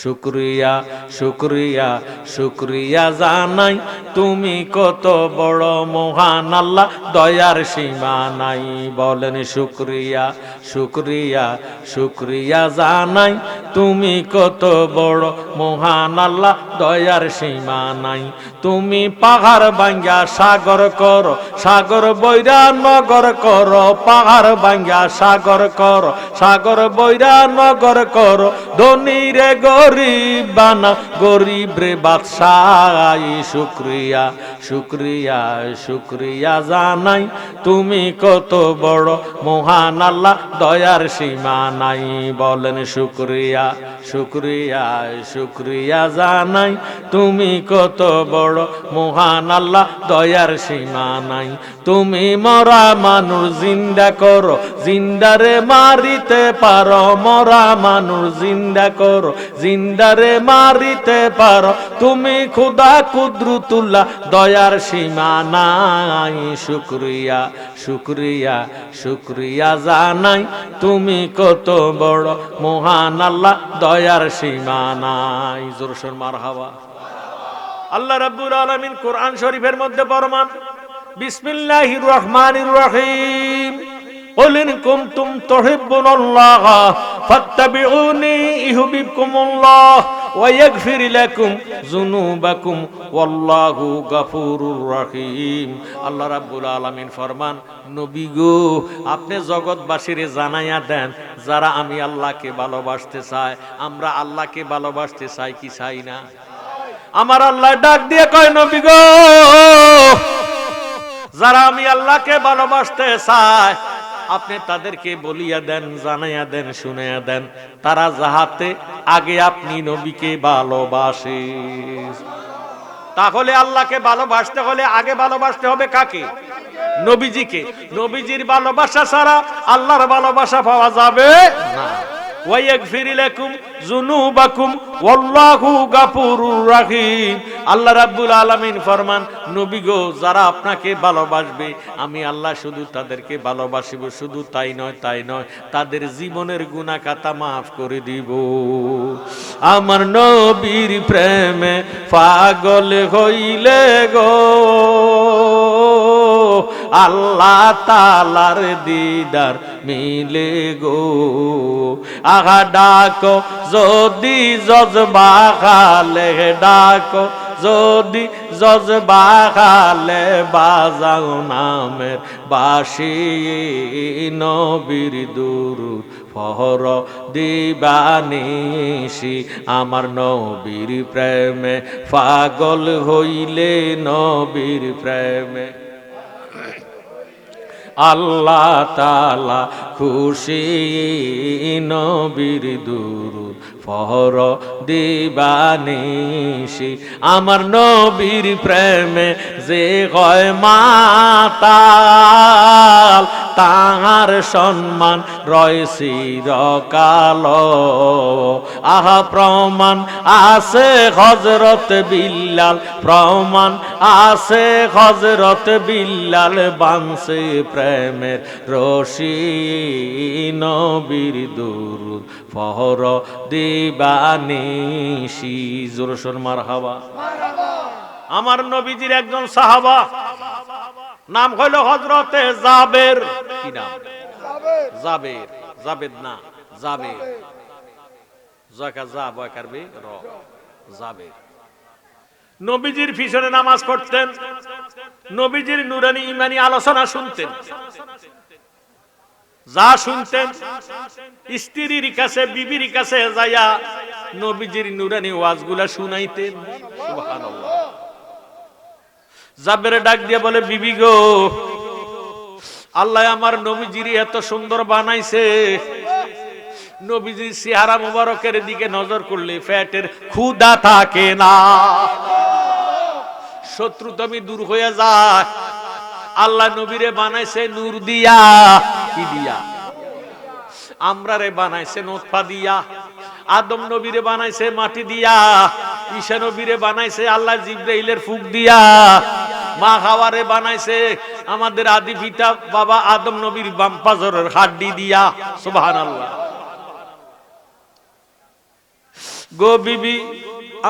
শুকরিয়া শুকরিয়া শুকরিয়া জানাই, তুমি কত বড় মহান আল্লাহ, দয়ার সীমা নাই। বলেন শুকরিয়া শুকরিয়া শুকরিয়া জানাই, তুমি কত বড় মহান আল্লাহ, দয়ার সীমা নাই। তুমি পাহাড় ভাঙ্গা সাগর করো, সাগর বৈরা নগর করো, পাহাড় ভাঙ্গা সাগর করো, সাগর বৈরা নগর করো, ধনী রে গরিব বানাও, গরিব রে বাদশাহ। শুকরিয়া শুকরিয়া শুকরিয়া জানাই, তুমি কত বড় মহান আল্লাহ, দয়ার সীমা নাই। বলেন শুকরিয়া শুকরিয়া শুকরিয়া জানাই, তুমি কত বড় মহান আল্লাহ, দয়ার সীমা নাই। তুমি মরা মানুষ জিন্দা করো, জিন্দারে মারিতে পারো, মরা মানুষ জিন্দা করো, জিন্দারে মারিতে পারো, তুমি খুদা কুদরতুল্লাহ, দয়ার সীমা নাই। শুকরিয়া শুকরিয়া শুকরিয়া জানাই, তুমি কত বড় মহান আল্লাহ, দয়ার সীমা নাই। জোরসোর মারহাবা। আল্লাহ রাব্বুল আলামিন কোরআন শরীফের মধ্যে ফরমান, বিসমিল্লাহির রহমানির রহিম, কুল ইন কুনতুম তুহিব্বুনাল্লাহ ফাত্তাবিউনি ইউহিব্বুকুমুল্লাহ ওয়া ইয়াগফির লাকুম যুনুবাকুম ওয়াল্লাহু গফুরুর রহিম। আল্লাহ রাব্বুল আলামিন ফরমান, নবী গো, আপনি জগৎবাসীরে জানাইয়া দেন, যারা আমি আল্লাহকে ভালোবাসতে চাই, আমরা আল্লাহকে ভালোবাসতে চাই কি চাই না? আমার আল্লাহ ডাক দিয়ে কয়, নবী গো, যারা আমি আল্লাহকে ভালোবাসতে চাই, আপনি তাদেরকে বলিয়া দেন, জানাইয়া দেন, শুনাইয়া দেন, তারা যাহাতে আগে আপনি নবীকে ভালোবাসে। তাহলে আল্লাহকে ভালোবাসতে হলে আগে ভালোবাসতে হবে কাকে? নবীজিকে। নবীজির ভালোবাসা ছাড়া আল্লাহর ভালোবাসা পাওয়া যাবে না। ওয়ায়াগফির লাকুম যুনুবাকুম ওয়াল্লাহু গফুরুর রহিম। আল্লাহ রাব্বুল আলামিন ফরমান, নবী গো, যারা আপনাকে ভালোবাসবে, আমি আল্লাহ শুধু তাদেরকে ভালোবাসিব, শুধু তাই নয়, তাই নয়, তাদের জীবনের গুনাহ খাতা মাফ করে দিব। আমার নবীর প্রেমে পাগল হইলে গো, আল্লাহ তাআলার দিদার মিলে গো। আহা ডাকো যদি জজবা খালে, ডাকো যদি জজবা খালে, বাজাও নামের বাঁশি, নবীর দুরূদ পড় দিবানিশি। আমার নবীর প্রেমে পাগল হইলে, নবীর প্রেমে আল্লাহ তাআলা খুশি, নবীর দুরূদ পড় দিবানিশি। আমার নবীর প্রেমে যে হয় মাতাল, তাহার সম্মান রয় চিরকাল। আহা প্রমাণ আছে হযরত বিল্লাল, প্রমাণ আছে হযরত বিল্লাল, বানছে প্রেমের রশি, নবীর দুরূদ পড় দিবানিশি। জোরসোর মারহাবা। আমার নবীজির একজন সাহাবা, নাম হইল হযরতে জাবের। কি নাম? জাবের। জাবেদ না, জাবের। জয়কা যা বয় করবে র, জাবের। নবীজির পিছনে নামাজ পড়তেন, নবীজির নুরানি ইমানি আলোচনা শুনতেন। যা শুনতেন, স্ত্রীর কাছে, বিবির কাছে যাইয়া নবীজির নুরানি ওয়াজগুলা শুনাইতেন। সুবহানাল্লাহ। জাবের ডাক দিয়ে বলে, বিবি গো, আল্লাহ আমার নবীজির এত সুন্দর বানাইছে, নবীজির চেহারা মুবারকের দিকে নজর করলে পেটের ক্ষুধা থাকে না, শত্রুতামি দূর হয়ে যায়। আল্লাহ নবীরে বানাইছে নূর দিয়া। কি দিয়া? আমরা রে বানাইছে নূতফা দিয়া। আদম নবীরে বানাইছে মাটি দিয়া। ঈসা নবীরে বানাইছে আল্লাহ জিবরাইলের ফুক দিয়া। মা হাওয়ারে বানাইছে আমাদের আদি পিতা বাবা আদম নবীর বাম পাজরের হাড্ডি দিয়া। সুবহানাল্লাহ। গো বিবি,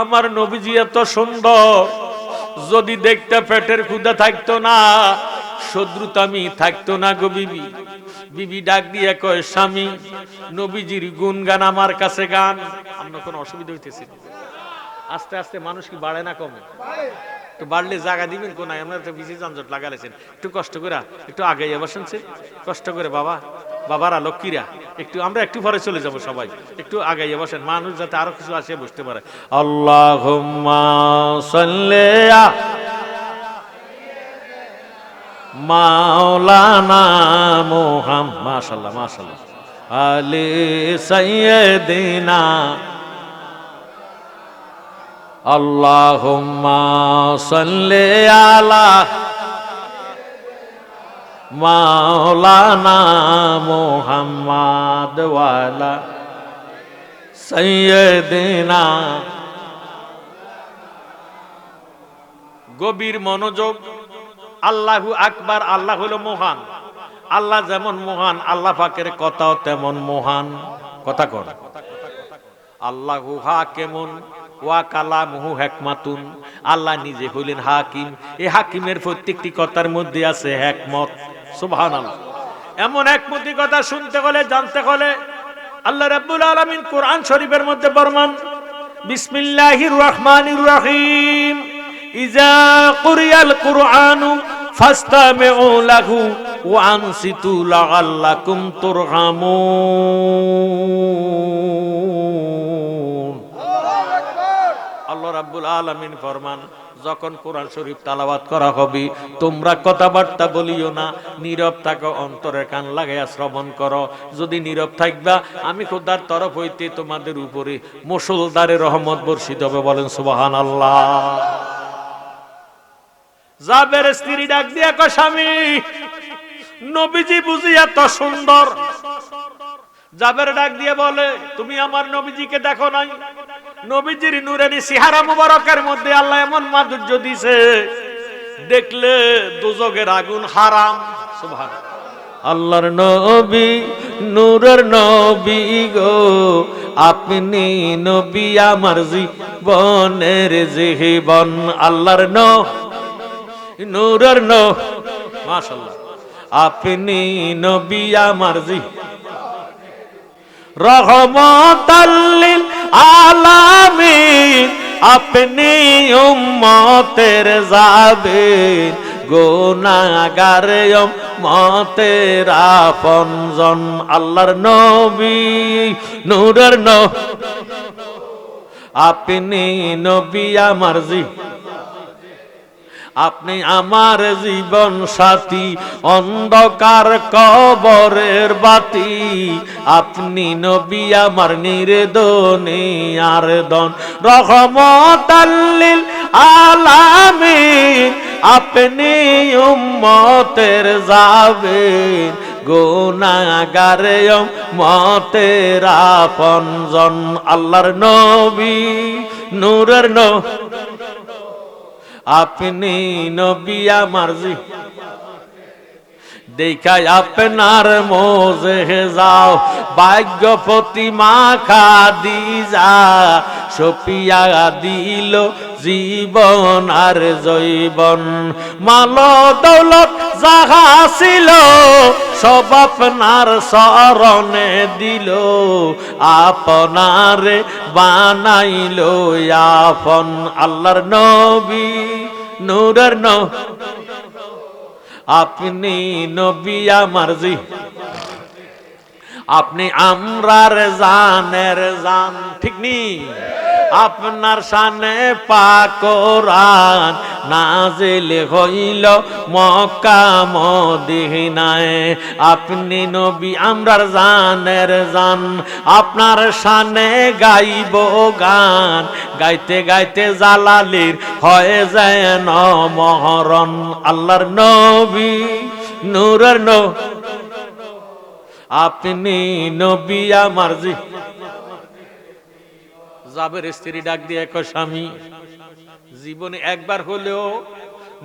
আমার নবীজি এত সুন্দর, যদি দেখতে পেটের ক্ষুধা থাকতো না, শত্রুতামি থাকতো না গো বিবি। বিবি ডাক দিয়ে কয়, স্বামী, নবীজির গুণগান আমার কাছে গান। আপনার কোনো অসুবিধা হইতেছে? আস্তে আস্তে মানুষ কি বাড়ে না কমে? তো বাড়লে জায়গা দিবেন কোন? আমরা তো বেশি যানজট লাগালেছেন, একটু কষ্ট করে একটু আগে বসেন, কষ্ট করে বাবা, বাবারা লক্ষ্মীরা, একটু আমরা একটু পরে চলে যাব সবাই, একটু আগাইয়ে বসেন, মানুষ যাতে আরো কিছু আসে বসতে পারে। আল্লাহুম্মা সাল্লি মাওলানা মুহাম্মদ, মাশাআল্লাহ মাশাআল্লাহ, আলি সাইয়্যিদিনা, আল্লাহুম্মা সাল্লি আলা মাওলানা মুহাম্মদ ওয়া আলা সাইয়্যিদিনা। গভীর মনোযোগ। আল্লাহু আকবার, আল্লাহ হলো মহান। আল্লাহ যেমন মহান, আল্লাহ পাকের কথাও তেমন মহান। কথা কর, আল্লাহু হাকিমুন ওয়া কালামুহু হিকমাতুন। আল্লাহ নিজে হইলেন হাকিম, এই হাকিমের প্রত্যেকটি কথার মধ্যে আছে হিকমত। সুবহানাল্লাহ। এমন হিকমতি কথা শুনতে হলে, জানতে হলে, আল্লাহ রাব্বুল আলামিন কোরআন শরীফের মধ্যে ফরমান, বিসমিল্লাহির রহমানির রহিম, ইজা কুরিয়াল কুরআনু ফাসতামিউ লাহু ওয়া আনসিতু লাআল্লাকুম তুরহামুন। আল্লাহ রাব্বুল আলামিন ফরমান, যখন কোরআন শরীফ তেলাওয়াত করা হবে, তোমরা কথাবার্তা বলিও না, নীরব থাকো, অন্তরের কান লাগাইয়া শ্রবণ করো। যদি নীরব থাকবা, আমি খোদার তরফ হইতে তোমাদের উপরে মুষলধারে রহমত বর্ষিত হবে। বলেন সুবহানাল্লাহ। জাবের স্ত্রী ডাক দিয়া কয়, স্বামী, নবীজি বুঝি এত সুন্দর। জাবের ডাক দিয়ে বলে, তুমি আমার নবীজিকে দেখো নাই? নবীজির নূরানি চেহারা মুবারকের মধ্যে আল্লাহ এমন মাধুর্য দিয়েছে, দেখলে দোজখের আগুন হারাম। সুবহানাল্লাহ। আল্লাহর নবী, নূরের নবী গো, আপনি নবী আমার জীবনের জীবন। আল্লাহর নূরের মাশাআল্লাহ, আপনি নবী আমার রহমাতাল লিল আলামিন। আপনি উম্মতের যাবেন, গুনাহগার উম্মতের আপনজন। আল্লাহর নবী, নূরের আপনি নবী আমার আপনি আমার জীবন সাথী, অন্ধকার কবরের বাতি। আপনি নবী আমার নির্দনে আর দন, রহমাতাল লিল আলামিন। আপনি উম্মতের যাবেন, গুনাহগার উম্মতের আপনজন। আল্লাহর নবী, নূরের আপনি নবী আমার দেখায় আপনার মোজে যাও, ভাগ্যপতি মা খাদিজা সপিয়া দিল জীবন আর জৈবন। মাল দৌলত যাহা ছিল সব আপনার শরণে দিল, আপনারে বানাইল আপন। আল্লাহর নবী, নূরের আপনি নবী আমার আপনি আমরার জানের জান। ঠিক নি? আপনার শানে পাক কোরআন নাজিল হইল মক্কা মদিনায়। আপনি নবী আমরার জানের জান, আপনার শানে গাইব গান। গাইতে গাইতে জালালির হয়ে যায় মহরণ। আল্লাহর নবী, নূরের আপনি নবী আমার জাবের স্ত্রী ডাক দিয়ে কয়, স্বামী, জীবনে একবার হলেও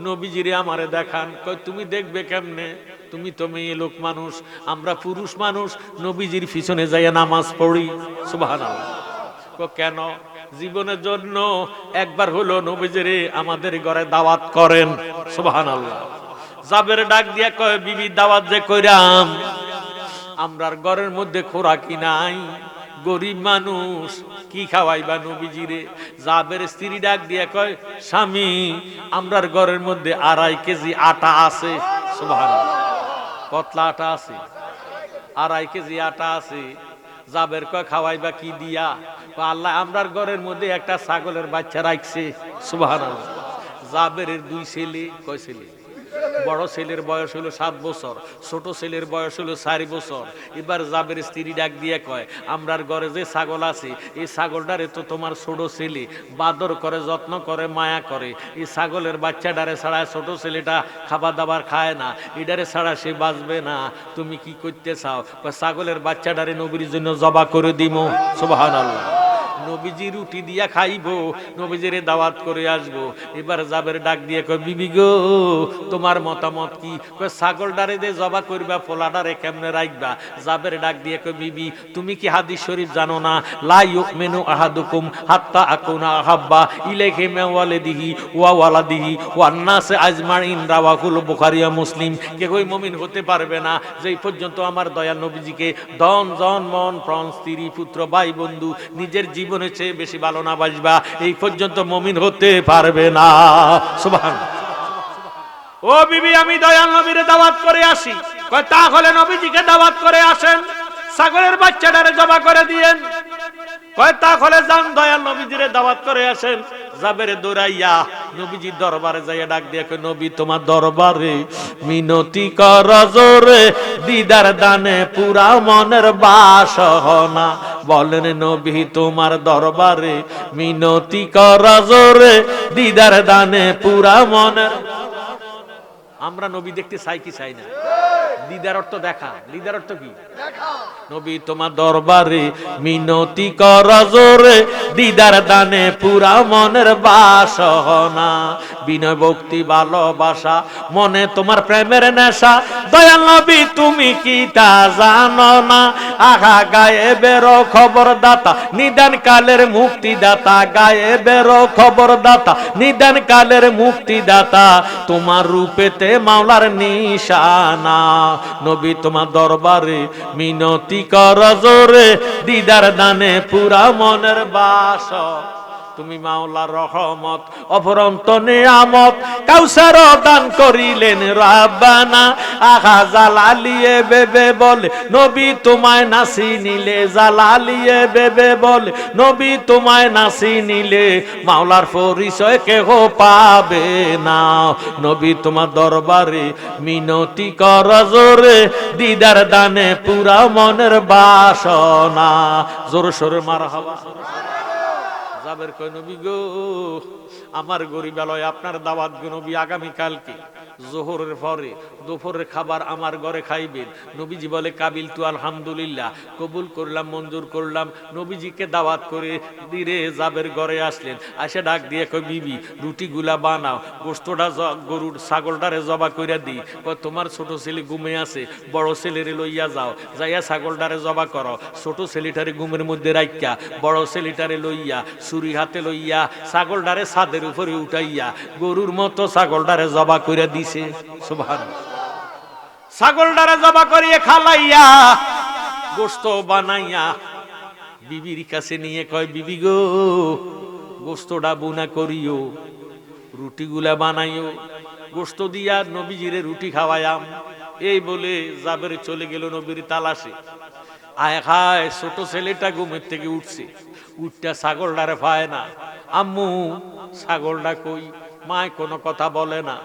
নবীজিরে আমারে দেখান। কয়, তুমি দেখবে কেমনে? তুমি তো মেয়ে লোক মানুষ, আমরা পুরুষ মানুষ, নবীজির পিছনে যাইয়া নামাজ পড়ি। সুবহানাল্লাহ। কেন? জীবনের জন্য একবার হলো নবীজিরে আমাদের ঘরে দাওয়াত করেন। সুবহানাল্লাহ। জাবের ডাক দিয়া কয়, বিবি দাওয়াত যে কইরাম, আমরার ঘরের মধ্যে খোরাকি নাই, গরিব মানুষ, কি খাওয়াইবা নবীজিরে? জাবের স্ত্রী ডাক দিয়া কয়, স্বামী, আমরার ঘরের মধ্যে 2.5 কেজি আটা আছে। সুবহানাল্লাহ। কতলা আটা আছে? 2.5 কেজি আটা আছে। জাবের কয়, খাওয়াইবা কি দিয়া? আল্লাহ আমরার ঘরের মধ্যে একটা ছাগলের বাচ্চা রাখছে। সুবহানাল্লাহ। জাবেরের 2 ছেলে। কয় ছেলে? বড় ছেলের বয়স হলো 7 বছর, ছোট ছেলের বয়স হলো 4 বছর। এবার জাবের স্ত্রী ডাক দিয়ে কয়, আমরার ঘরে যে ছাগল আছে, এই ছাগলটারে তো তোমার ছোট ছেলে বাদর করে, যত্ন করে, মায়া করে। এই ছাগলের বাচ্চাটারে ছাড়া ছোট ছেলেটা খাবার দাবার খায় না, এটারে ছাড়া সে বাঁচবে না। তুমি কি করতে চাও? ছাগলের বাচ্চাটারে নবীর জন্য জবা করে দিমো। সুবহানাল্লাহ। নবীজি রুটি দিয়া খাইবো, নবীজিরে দাওয়াত করে আসবো। এবার জাবের ডাক দিয়ে কয়, বিবি গো, তোমার মতামত কি? কয়, ছাগলটারে যে জবা করবা, পোলাটারে কেমনে রাখবা? জাবের ডাক দিয়ে কয়, বিবি, তুমি কি হাদিস শরীফ জানো না? লা ইউমিনু আহাদুকুম হাত্তা আকুনা আহাব্বা ইলাইহি মিন ওয়ালিদিহি ওয়া ওয়ালাদিহি ওয়ান নাস আজমাইন, রাওয়াহুল বুখারী ও মুসলিম। কে কই মুমিন হতে পারবে না যেই পর্যন্ত আমার দয়াল নবীজিকে ধন জন মন প্রাণ স্ত্রী পুত্র ভাই বন্ধু নিজের জীবনের চেয়ে বেশি ভালো না বাসবা, এই পর্যন্ত মুমিন হতে পারবে না। সুবহানাল্লাহ। ও বিবি, আমি দয়াল নবীরে দাওয়াত করে আসি। কয়, তাহলে নবীজিকে দাওয়াত করে আসেন, ছাগলের বাচ্চাটারে জবা করে দিয়েন। কয়, তাহলে যান দয়াল নবীজিরে দাওয়াত করে আসেন। জাবেরে দৌড়াইয়া নবীজির দরবারে যাইয়া ডাক দিয়ে কয়, নবী, তোমার দরবারে মিনতি কর জোরে, দিদার দানে পুরা মনের বাসনা। বলেন নবী, তোমার দরবারে মিনতি কর জোরে, দিদার দানে পুরা মনের। আমরা নবী দেখতে চাই কি চাই না? দিদার অর্থ দেখা। দিদার অর্থ কি? নবী, তোমার দরবারে মিনতি কর জোরে, দিদার দানে পুরা মনের বাসনা। বিনয় ভক্তি ভালোবাসা, মনে তোমার প্রেমের নেশা। দয়াল নবী, তুমি কি তা জানো না? আহা গায়েবের খবর দাতা, নিদান কালের মুক্তিদাতা। গায়েবের খবর দাতা, নিদান কালের মুক্তিদাতা। তোমার রূপেতে মাওলার নিশানা। নবী, তোমার দরবারে মিনতি কর জোরে, দিদার দানে পুরা মনের বাস। তুমি মাওলার রহমত, অফরন্ত নিয়ামত, কাউসার দান করিলেন রাব্বানা। আহা জালালিয়ে বেবে বলে, নবী তোমায় নাসি নিলে। জালালিয়ে বেবে বলে, নবী তোমায় নাসি নিলে, মাওলার পরিচয় কেহ পাবে না। নবী, তোমার দরবারে মিনতি কর জোরে, দিদার দানে পুরা মনের বাসনা। জোর সোরে মারহাবা। জাবের কয়, নবী গো, আমার গরিবালয় আপনার দাওয়াত গো নবী, আগামীকালকে জোহরের পরে দুপুরের খাবার আমার ঘরে খাইবেন। নবীজি বলে, কাবিল তু, আলহামদুলিল্লাহ, কবুল করলাম, মঞ্জুর করলাম। নবীজিকে দাওয়াত করে দিরে জাবের ঘরে আসলেন। আসে ডাক দিয়ে কয়, বিবি, রুটিগুলা বানাও, গোস্তটা গরুর ছাগলটারে জবা কইরা দিই। কয়, তোমার ছোট ছেলে ঘুমে আছে, বড় ছেলেরে লইয়া যাও, যাইয়া ছাগলটারে জবা করো। ছোট ছেলেটারে ঘুমের মধ্যে রাখিয়া বড় ছেলেটারে লইয়া ছুরি হাতে লইয়া ছাগলটারে ছাদের উপরে উঠাইয়া গরুর মতো ছাগলটারে জবা কইরা দিছে। সুবহানাল্লাহ। ছাগলটারে জবা করিয়ে খালাইয়া গোশত বানাইয়া বিবির কাছে নিয়ে কয়, বিবি গো, গোশতটা বুনা করিও, রুটিগুলা বানাইও, গোশত দিয়া নবীজিরে রুটি খাওয়ায়াম। এই বলে জাবের চলে গেল নবীর তালাশে। আয় হায়, ছোট ছেলেটা ঘুমের থেকে উঠছে, উঠটা ছাগলটারে পায় না। আম্মু, ছাগলটা কই? মায় কোনো কথা বলে না।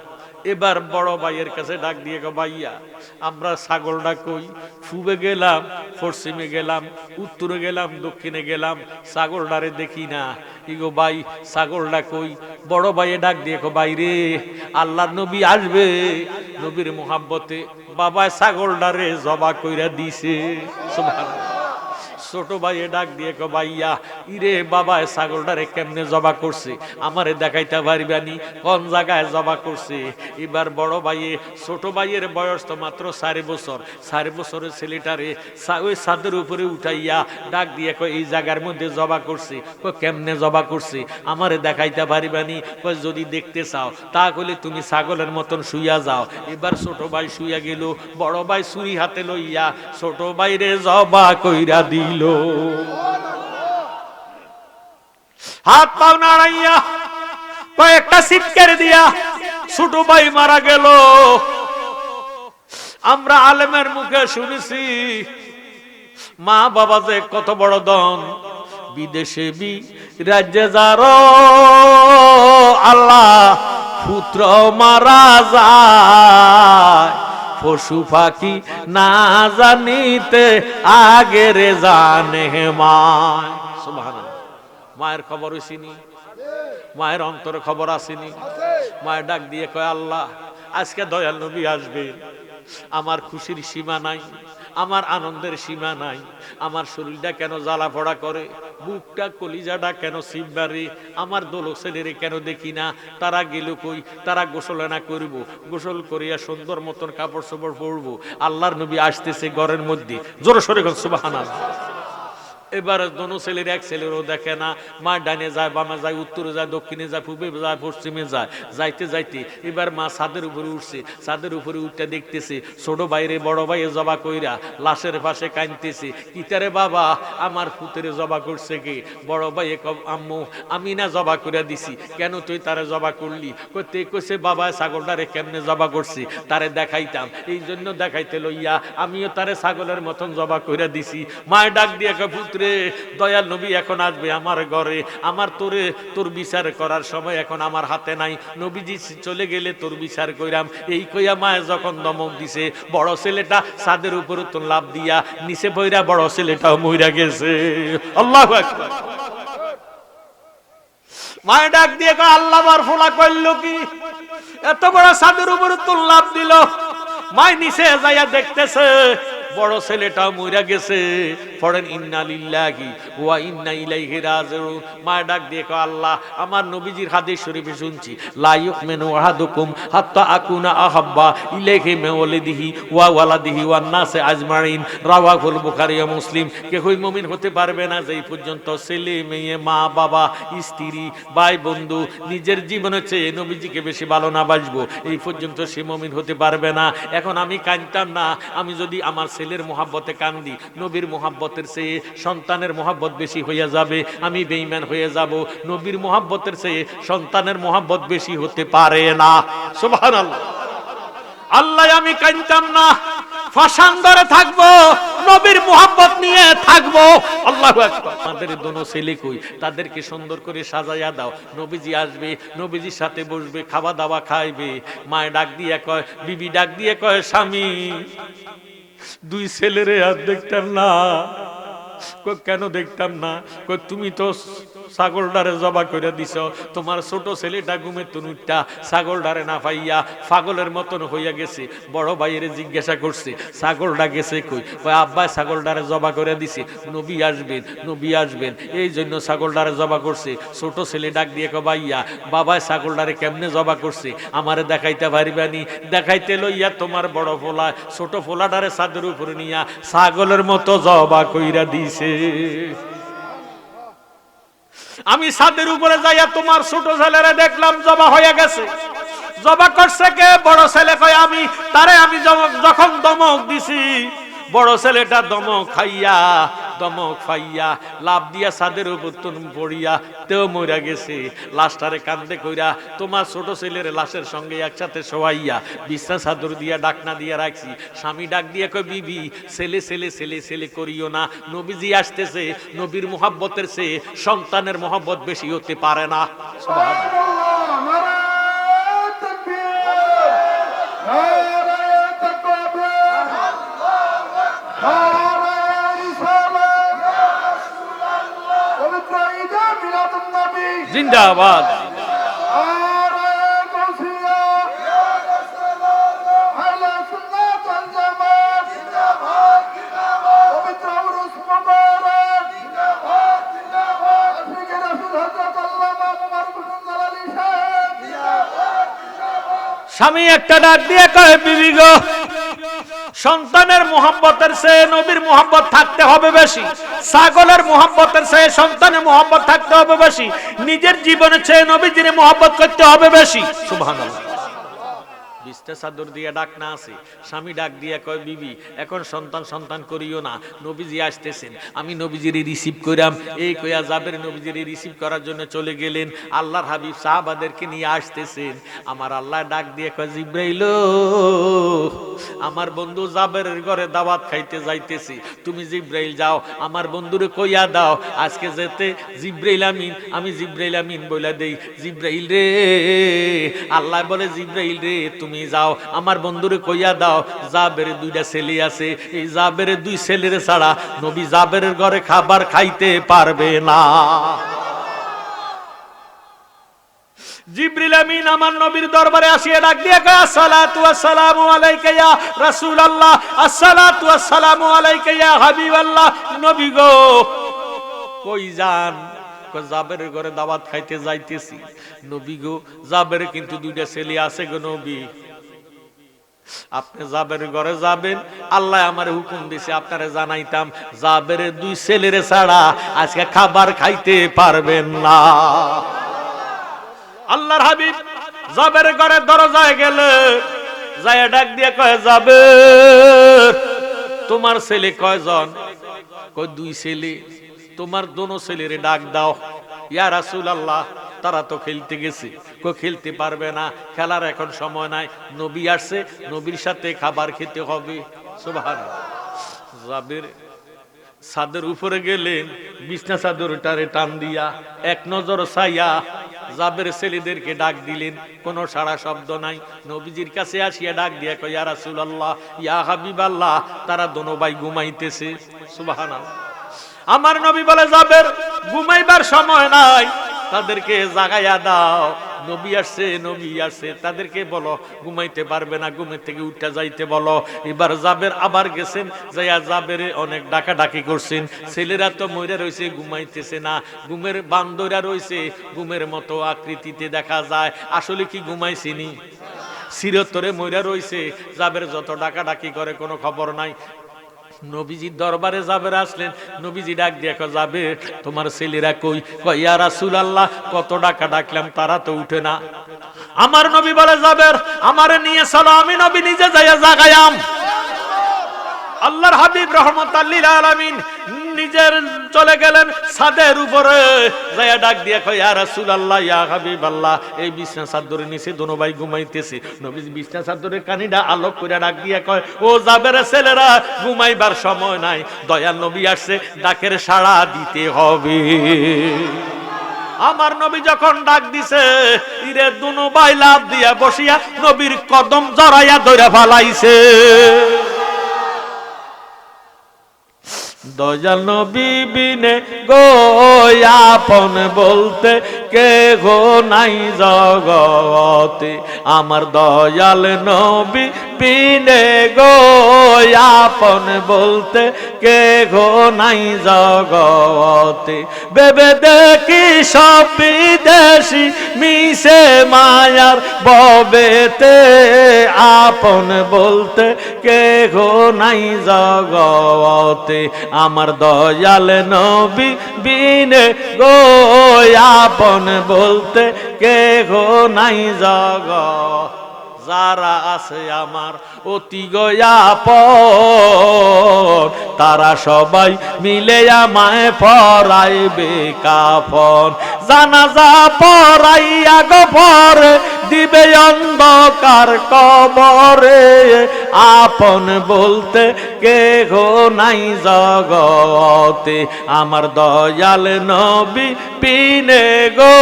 এবার বড় ভাইয়ের কাছে ডাক দিয়ে গো, ভাইয়া, আমরা ছাগলটা কই? পূবে গেলাম, পশ্চিমে গেলাম, উত্তরে গেলাম, দক্ষিণে গেলাম, ছাগলটারে দেখি না। ইগো ভাই, ছাগলটা কই? বড় ভাইয়ে ডাক দিয়ে গো, ভাই রে, আল্লাহর নবী আসবে, নবীর মোহাব্বতে বাবা ছাগলটারে জবা কইরা দিছে। সুবহানাল্লাহ। ছোট ভাইয়ে ডাক দিয়ে কো ভাইয়া ইরে বাবা ছাগলটারে কেমনে জবা করছে আমারে দেখাইতে পারবানি কোন জায়গায় জবা করছে। এবার বড় ভাইয়ে ছোট ভাইয়ের বয়স তো মাত্র 4 বছর, 4 বছরের ছেলেটারে ওই ছাদের উপরে উঠাইয়া ডাক দিয়ে কয় এই জায়গার মধ্যে জবা করছে। কয় কেমনে জবা করছে আমারে দেখাইতে পারবানি? কয় যদি দেখতে চাও তাহলে তুমি ছাগলের মতন শুইয়া যাও। এবার ছোট ভাই শুইয়া গেল, বড় ভাই ছুরি হাতে লইয়া ছোট ভাইরে জবা কইরা দিল। হাত পাও নাড়াইয়া কয়েকটা চিৎকার দিয়া ছোট ভাই মারা গেল। আমরা আলেমের মুখে শুনেছি মা বাবা যে কত বড় ধন, বিদেশে রাজ্যে যার আল্লাহ পুত্র মারা যায়, পশু পাখি না জানিতে আগের জানে মায়। সুবহানাল্লাহ। মায়ের খবর হইছিনি, মায়ের অন্তরে খবর আসেনি। মায়ের ডাক দিয়ে কয় আল্লাহ আজকে দয়াল নবী আসবে, আমার খুশির সীমা নাই, আমার আনন্দের সীমা নাই, আমার শরীরটা কেন জ্বালা পড়া করে, বুকটা কলিজাটা কেন সিববারে, আমার দোলক ছেলেরে কেন দেখি না, তারা গেল কই, তারা গোসল না করব, গোসল করিয়া সুন্দর মতন কাপড় চোপড় পরবো, আল্লাহর নবী আসতেছে ঘরের মধ্যে। জোরে সরে গেল সুবহানাল্লাহ। এবার দোনো ছেলের এক ছেলেরও দেখে না, মা ডানে যায় বামে যায় উত্তরে যায় দক্ষিণে যায় পূবে যায় পশ্চিমে যায়, যাইতে যাইতে এবার মা ছাদের উপরে উঠছে, ছাদের উপরে উঠতে দেখতেছে ছোট ভাইরে বড় ভাইয়ে জবা কইরা লাশের পাশে কাঁদতেছে। কিতারে বাবা আমার পুত্রে জবা করছে কে? বড় ভাইয়ে আম্মু আমি না জবা কইরা দিছি। কেন তুই তারে জবা করলি? করতে কইছে বাবা ছাগলটারে কেমনে জবা করছি তারে দেখাইতাম, এই জন্য দেখাইতে লইয়া আমিও তারে ছাগলের মতন জবা কইরা দিছি। মায়ের ডাক দিয়ে পুত্র দয়াল নবী এখন আসবে আমার ঘরে, আমার তোর বিচার করার সময় এখন আমার হাতে নাই, নবীজি চলে গেলে তোর বিচার কইরাম। এই কইয়া মায়ে যখন দমক দিছে, বড় ছেলেটা ছাদের উপরে তো লাভ দিয়া নিচে বইরা বড় ছেলেটাও মইরা গেছে। আল্লাহু আকবার। মায়ে ডাক দিয়ে কয় আল্লাহ বার ফোলা কইল কি, এত বড় ছাদের উপরে তো লাভ দিল। মাই নিচে যাইয়া দেখতেছে বড় ছেলেটাও মইরা গেছে। পড়েন ইন্না লিল্লাহি ওয়া ইন্না ইলাইহি রাজিউন। মা ডাক দিয়ে কয় আল্লাহ আমার নবীজির হাদিস শরীফে শুনছি লা ইউমিনু আহাদুকুম হাত্তা আকুনা আহাব্বা ইলাইহি মিন ওয়ালিদিহি ওয়া ওয়ালাদিহি ওয়ান নাসি আজমাইন, রাওয়াহুল বুখারী ও মুসলিম। কেউই মুমিন হতে পারবে না যেই পর্যন্ত ছেলে মেয়ে মা বাবা স্ত্রী ভাই বন্ধু নিজের জীবনের চেয়ে নবীজিকে বেশি ভালো না বাসবো, এই পর্যন্ত সে মুমিন হতে পারবে না। এখন আমি কাঁদতাম না, আমি যদি আমার ছেলের মোহাব্বতে কান্দি, নবীর মোহাব্বতের চেয়ে সন্তানের মোহাব্বত বেশি হইয়া যাবে, আমি বেঈমান হয়ে যাব। নবীর মোহাব্বতের চেয়ে সন্তানের মোহাব্বত বেশি হতে পারে না। সুবহানাল্লাহ। আল্লাহ আমি কাঁদতাম না, ফাঁসান ধরে থাকবো, নবীর মোহাব্বত নিয়ে থাকবো। আল্লাহু আকবার। আমাদের দোনো ছেলে কই, তাদেরকে সুন্দর করে সাজাইয়া দাও, নবীজি আসবে, নবীজির সাথে বসবে, খাওয়া দাওয়া খাইবে। মায়ে ডাক দিয়ে কয়, বিবি ডাক দিয়ে কয় স্বামী দুই ছেলেরে আর দেখতাম না। কেন দেখতাম না? তুমি তো ছাগলটারে জবা করে দিছ, তোমার ছোট ছেলেটা ঘুমে তুনুটা ছাগলটারে না পাইয়া পাগলের মতন হইয়া গেছে। বড় ভাইয়ের জিজ্ঞাসা করছে ছাগলটা গেছে কই? আব্বা ছাগলটারে জবা করে দিছে, নবী আসবেন, নবী আসবেন এই জন্য ছাগলটারে জবা করছে। ছোট ছেলে ডাক দিয়ে কয় ভাইয়া বাবা ছাগলটারে কেমনে জবা করছে আমারে দেখাইতে পারিবানি? দেখাইতে লইয়া তোমার বড় ফোলা ছোট ফোলাটারে ছাদের উপরে নিয়া ছাগলের মতো জবা কইরা দিছে। আমি ছাদের উপরে যাইয়া তোমার ছোট ছেলেরে দেখলাম জবা হয়ে গেছে। জবা করছে কে? বড় ছেলে কয় আমি। তারে আমি যখন দমক দিছি, বড় ছেলেটা দমক খাইয়া দমক খাইয়া লাভ দিয়া ছাদের উপর পড়িয়া তেও মইরা গেছে। লাশটারে কান্দে কইরা তোমার ছোট ছেলের লাশের সঙ্গে একসাথে শোয়াইয়া বিছনা চাদর দিয়া ডাকনা দিয়া রাখছি। স্বামী ডাক দিয়া কয় বিবি ছেলে ছেলে ছেলে ছেলে করিও না, নবীজি আসতেছে, নবীর মোহাব্বতের চেয়ে সন্তানের মোহাব্বত বেশি হতে পারে না। সুবহানাল্লাহ। জিন্দাবাদ। স্বামী একটা ডাক দিয়ে কয় বিবি গো, সন্তানের মোহাব্বতের চেয়ে নবীর মোহাব্বত থাকতে হবে বেশি, ছাগলের মোহাব্বতের চেয়ে সন্তানের মোহাব্বত থাকতে হবে বেশি, নিজের জীবনের চেয়ে নবীজির মোহাব্বত করতে হবে বেশি। সুবহানাল্লাহ। বিছনা চাদর দিয়ে ডাক না আছে, স্বামী ডাক দিয়ে কয় বিবি এখন সন্তান করিও না, নবীজি আসতেছেন, আমি নবীজিরে রিসিভ করাম। এই কইয়া জাবের নবীজিরে রিসিভ করার জন্য চলে গেলেন। আল্লাহর হাবিব সাহাবাদেরকে নিয়ে আসতেছেন। আমার আল্লাহ ডাক দিয়ে কয় জিব্রাইল, আমার বন্ধু জাবেরের ঘরে দাওয়াত খাইতে যাইতেছি, তুমি জিব্রাইল যাও আমার বন্ধুরে কইয়া দাও আজকে যেতে জিব্রাইল আমিন। আমি জিব্রাইল আমিন বইলা দেই, জিব্রাইল রে, আল্লাহ বলে জিব্রাইল রে তুমি যাও আমার বন্ধুরে কইয়া দাও জাবেরের দুইটা ছেলে আছে, এই জাবেরের দুই ছেলের ছাড়া নবী জাবেরের ঘরে খাবার খাইতে পারবে না। জিবরিল আমিন আমার নবীর দরবারে আসিয়া ডাক দিয়ে কয় আসসালাতু ওয়াসসালামু আলাইকা ইয়া রাসূলুল্লাহ, আসসালাতু ওয়াসসালামু আলাইকা ইয়া হাবিবাল্লাহ। নবী গো কই যান? কয় জাবেরের ঘরে দাওয়াত খাইতে যাইতেছি। নবী গো জাবের কিন্তু দুইটা ছেলে আছে গো নবী, আপনি জাবেরের ঘরে যাবেন, আল্লাহ আমারে হুকুম দিছে আপনারে জানাইতাম জাবেরের দুই ছেলের ছাড়া আজকে খাবার খাইতে পারবেন না। আল্লাহর হাবিব জাবেরের ঘরের দরজায় গেলে যায় ডাক দিয়ে কয় জাবের তোমার ছেলে কয়জন? কয় দুই ছেলে। তোমার দোনো ছেলেরে ডাক দাও। ইয়া রাসূলুল্লাহ তারা তো খেলতে গেছে। কো খেলতে পারবে না, খেলার এখন সময় নাই, নবী আসছে, নবীর সাথে খাবার খেতে হবে। সুবহানাল্লাহ। জাবের ছাদের উপরে গেলেন, বিছনা চাদরটারে টান দিয়া এক নজর চাইয়া জাবের ছেলেদেরকে ডাক দিলেন, কোনো সাড়া শব্দ নাই। নবীজির কাছে আসিয়া ডাক দিয়া কয় ইয়া রাসূলুল্লাহ ইয়া হাবিবাল্লাহ তারা দোনো ভাই ঘুমাইতেছে। সুবহানাল্লাহ। আমার নবী বলে জাবের ঘুমাইবার সময় নাই, তাদেরকে জাগাইয়া দাও, নবী আসছে, তাদেরকে বলো ঘুমাইতে পারবে না, ঘুমের থেকে উঠে যাইতে বলো। এবার জাবের আবার গেছেন, যাইয়া জাবেরে অনেক ডাকাডাকি করছেন। ছেলেরা তো মইরা রইছে, ঘুমাইতেছে না, ঘুমের বান্দরা রইছে, ঘুমের মতো আকৃতিতে দেখা যায়, আসলে কি ঘুমাইছিনি? চিরতরে মইরা রইছে। জাবের যত ডাকাডাকি করে কোনো খবর নাই। নবীজির দরবারে জাবের আসলেন, নবীজি ডাক দিয়ে কয় জাবের তোমার ছেলেরা কই? কয় ইয়া রাসূলুল্লাহ কত ডাকা ডাকলাম তারা তো উঠে না। আমার নবী বলে জাবের আমারে নিয়ে চলো, আমি নবী নিজে যাইয়া জাগায়াম। আল্লাহর হাবিব রাহমাতাল লিল আলামিন নিজের চলে গেলেন ছাদের উপরে, যাইয়া ডাক দিয়ে কয় ইয়া রাসূলুল্লাহ ইয়া হাবিবাল্লাহ এই বিছনা চাদরের নিচে দোনো ভাই ঘুমাইতেছে। নবী বিছনা চাদরের কানিডা আলোক করে ডাক দিয়ে কয় ও জাবেরের ছেলেরা ঘুমাইবার সময় নাই, দয়াল নবী আসছে, ডাকের সাড়া দিতে হবে। আমার নবী যখন ডাক দিছে, ইরে দোনো ভাই লাফ দিয়া বসিয়া নবীর কদম জড়াইয়া ধইরা ফালাইছে। দয়াল নবী বিনে গো আপন বলতে কে গো নাই জগতে, আমার দয়াল নবী বিনে গো আপন বলতে কে গো নাই জগতে। বেবে দেখি সব বিদেশি মিশে মায়ার ববেতে, আপন বলতে কে গো নাই জগতে, আমার দয়াল নবী বিনে গো আপন বলতে কে গো নাই জগৎ। যারা আছে আমার অতি গোয়াপন, তারা সবাই মিলে আমায় পরাইবে কাফন। জানাজা পরাইয়া গো পরে দিবে অন্ধকার কবরে, আপন বলতে কে গো নাই জগতে, আমার দয়াল নবী বিনে গো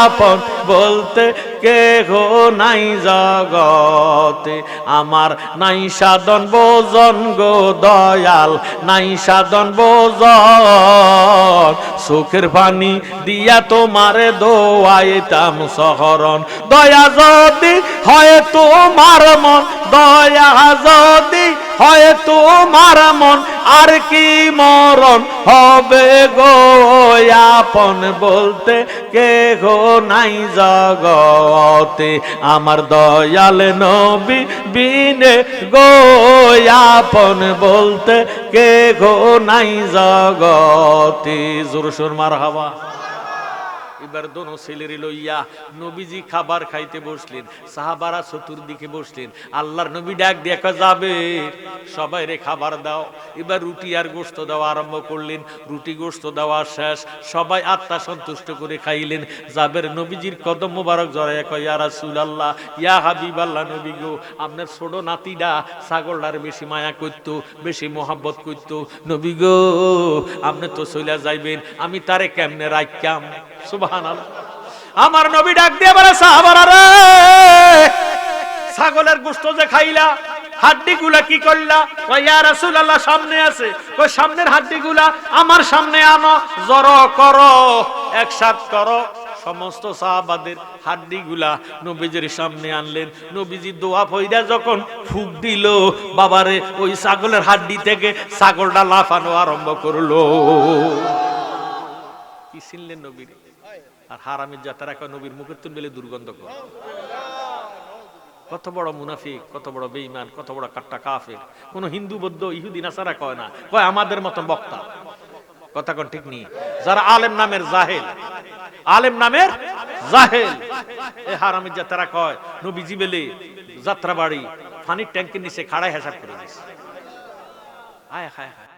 আপন বলতে কে গো নাই জগতে। আমার নাই সাধন ভোজন গো দয়াল, নাই সাধন ভোজন, চোখের পানি দিয়া তোমারে দোয়াইতাম শহরণ। দয়া যদি হয় তোমার মন, দয়া যদি হয় তোমার মন আর কি মরণ হবে গো আপন বলতে কে গো নাই জগতে আমার দয়াল নবী বিনে গো আপন বলতে কে গো নাই জগতে জোরে সোরে মারহাবা। এবার দোনো ছেলেরে লইয়া নবীজি খাবার খাইতে বসলেন, সাহাবারা চতুর্দিকে বসলেন। আল্লাহর নবী ডাক দিয়ে যাবে সবাই রে খাবার দাও। এবার রুটি আর গোশত দেওয়া আরম্ভ করলেন। রুটি গোশত দেওয়া শেষ, সবাই আত্মা সন্তুষ্ট করে খাইলেন। যাবের নবীজির কদম মোবারক জড়াইয়া কয় ইয়া রাসূলুল্লাহ, ইয়া হাবিবাল্লাহ, নবী গো আপনার ছোট নাতিটা ছাগলটার বেশি মায়া করতো, বেশি মোহাব্বত করতো। নবী গো আপনি তো চলে যাইবেন, আমি তারে কেমনে রাখতাম? সুবহানাল্লাহ। আমার নবী ডাক দিয়ে বলে সাহাবারা রে, ছাগলের গোশত যে খাইলা হাড্ডিগুলা কি করলা? কয় ইয়া রাসূলুল্লাহ সামনে আছে। কয় সামনের হাড্ডিগুলা আমার সামনে আনো, জড়ো করো, একসাথ করো। সমস্ত সাহাবাদের হাড্ডিগুলা নবীজির সামনে আনলেন। নবীজি দোয়া পয়দা যখন ফুক দিল, বাবারে ওই ছাগলের হাড্ডি থেকে ছাগলটা লাফানো আরম্ভ করলো। কি চিনলেন নবীর? আর হারামের জাতারা কয় নবীর মুখের তুন বেলে দুর্গন্ধ কর। কত বড় মুনাফিক, কত বড় বেঈমান, কত বড় কাট্টা কাফের। কোন হিন্দু বৌদ্ধ ইহুদি নাসারা কয় না, কয় আমাদের মতন বক্তা। কথা কোন ঠিক নেই। যারা আলেম নামের জাহেল, আলেম নামের জাহেল, এই হারামের জাতারা কয় নবীজি বেলে যাত্রা বাড়ি পানির ট্যাঙ্কের নিচে খাড়ায় হিসাব করে দিয়েছে। হায় হায় হায়।